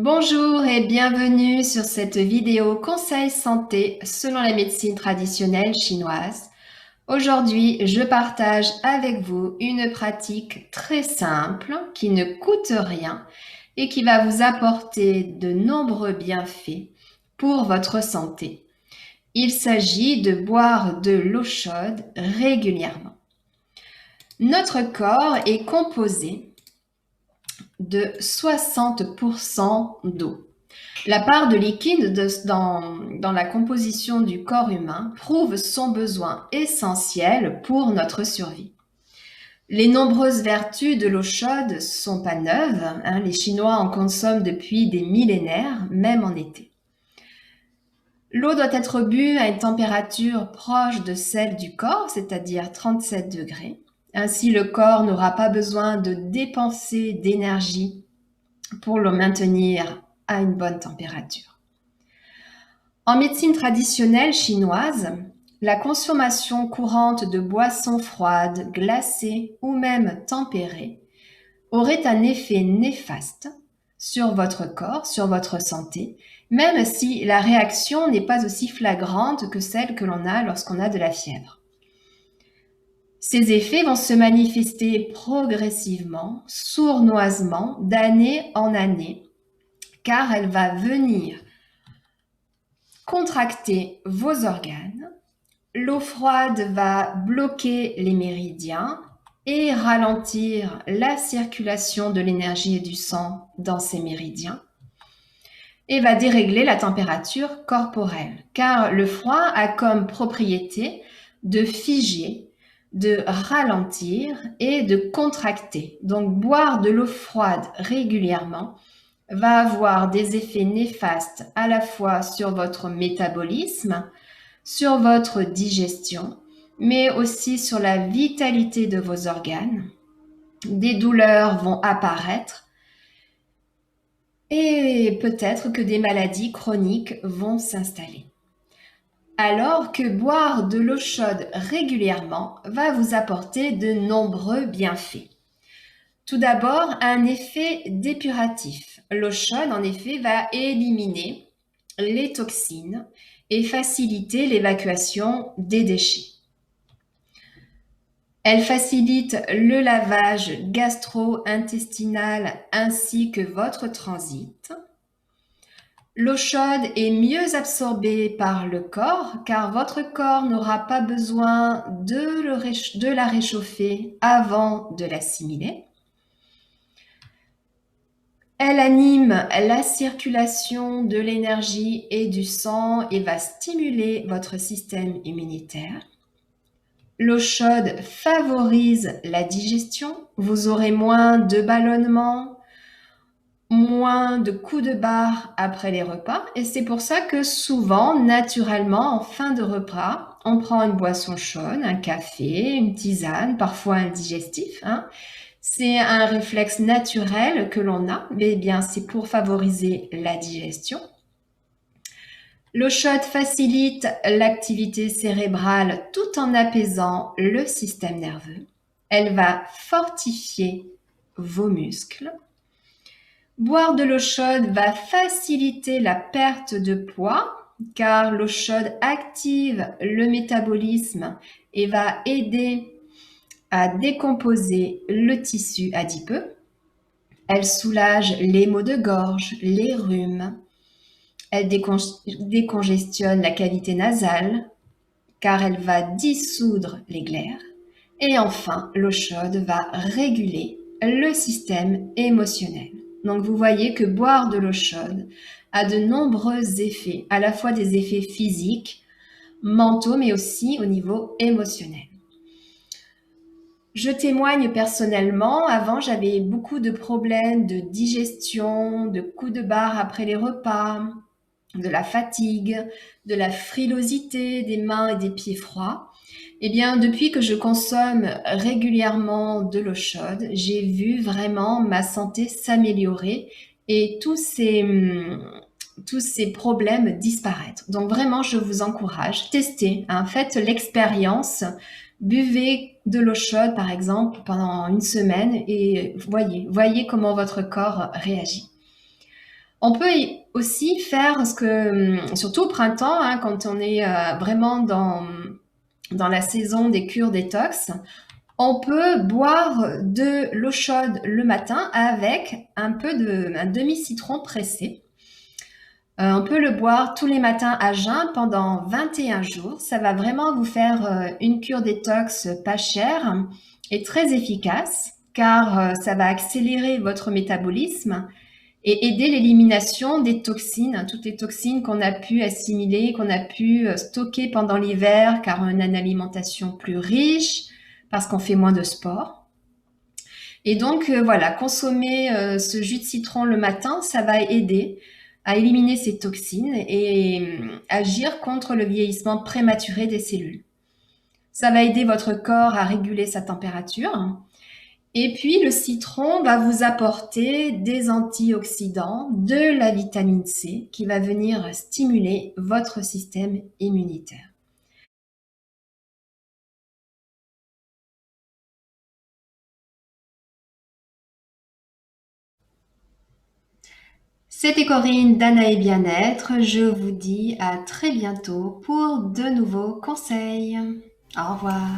Bonjour et bienvenue sur cette vidéo conseil santé selon la médecine traditionnelle chinoise. Aujourd'hui, je partage avec vous une pratique très simple qui ne coûte rien et qui va vous apporter de nombreux bienfaits pour votre santé. Il s'agit de boire de l'eau chaude régulièrement. Notre corps est composé de 60% d'eau. La part de liquide dans la composition du corps humain prouve son besoin essentiel pour notre survie. Les nombreuses vertus de l'eau chaude ne sont pas neuves, les Chinois en consomment depuis des millénaires, même en été. L'eau doit être bue à une température proche de celle du corps, c'est-à-dire 37 degrés. Ainsi, le corps n'aura pas besoin de dépenser d'énergie pour le maintenir à une bonne température. En médecine traditionnelle chinoise, la consommation courante de boissons froides, glacées ou même tempérées aurait un effet néfaste sur votre corps, sur votre santé, même si la réaction n'est pas aussi flagrante que celle que l'on a lorsqu'on a de la fièvre. Ces effets vont se manifester progressivement, sournoisement, d'année en année, car elle va venir contracter vos organes. L'eau froide va bloquer les méridiens et ralentir la circulation de l'énergie et du sang dans ces méridiens et va dérégler la température corporelle, car le froid a comme propriété de figer, de ralentir et de contracter. Donc, boire de l'eau froide régulièrement va avoir des effets néfastes à la fois sur votre métabolisme, sur votre digestion, mais aussi sur la vitalité de vos organes. Des douleurs vont apparaître et peut-être que des maladies chroniques vont s'installer. Alors que boire de l'eau chaude régulièrement va vous apporter de nombreux bienfaits. Tout d'abord, un effet dépuratif. L'eau chaude, en effet, va éliminer les toxines et faciliter l'évacuation des déchets. Elle facilite le lavage gastro-intestinal ainsi que votre transit. L'eau chaude est mieux absorbée par le corps car votre corps n'aura pas besoin de la réchauffer avant de l'assimiler. Elle anime la circulation de l'énergie et du sang et va stimuler votre système immunitaire. L'eau chaude favorise la digestion. Vous aurez moins de ballonnements, moins de coups de barre après les repas. Et c'est pour ça que souvent, naturellement, en fin de repas, on prend une boisson chaude, un café, une tisane, parfois un digestif. C'est un réflexe naturel que l'on a, mais bien c'est pour favoriser la digestion. L'eau chaude facilite l'activité cérébrale tout en apaisant le système nerveux. Elle va fortifier vos muscles. Boire de l'eau chaude va faciliter la perte de poids car l'eau chaude active le métabolisme et va aider à décomposer le tissu adipeux. Elle soulage les maux de gorge, les rhumes. Elle décongestionne la cavité nasale car elle va dissoudre les glaires. Et enfin, l'eau chaude va réguler le système émotionnel. Donc vous voyez que boire de l'eau chaude a de nombreux effets, à la fois des effets physiques, mentaux, mais aussi au niveau émotionnel. Je témoigne personnellement, avant j'avais beaucoup de problèmes de digestion, de coups de barre après les repas, de la fatigue, de la frilosité des mains et des pieds froids. Eh bien, depuis que je consomme régulièrement de l'eau chaude, j'ai vu vraiment ma santé s'améliorer et tous ces problèmes disparaître. Donc vraiment, je vous encourage, testez, faites l'expérience, buvez de l'eau chaude par exemple pendant une semaine et voyez comment votre corps réagit. On peut aussi faire ce que, surtout au printemps, hein, quand on est vraiment dans la saison des cures détox, on peut boire de l'eau chaude le matin avec un demi-citron pressé. On peut le boire tous les matins à jeun pendant 21 jours. Ça va vraiment vous faire une cure détox pas chère et très efficace car ça va accélérer votre métabolisme et aider l'élimination des toxines, toutes les toxines qu'on a pu assimiler, qu'on a pu stocker pendant l'hiver car on a une alimentation plus riche, parce qu'on fait moins de sport. Et donc voilà, consommer ce jus de citron le matin, ça va aider à éliminer ces toxines et agir contre le vieillissement prématuré des cellules. Ça va aider votre corps à réguler sa température. Et puis le citron va vous apporter des antioxydants, de la vitamine C qui va venir stimuler votre système immunitaire. C'était Corinne d'Anae Bien-être. Je vous dis à très bientôt pour de nouveaux conseils. Au revoir.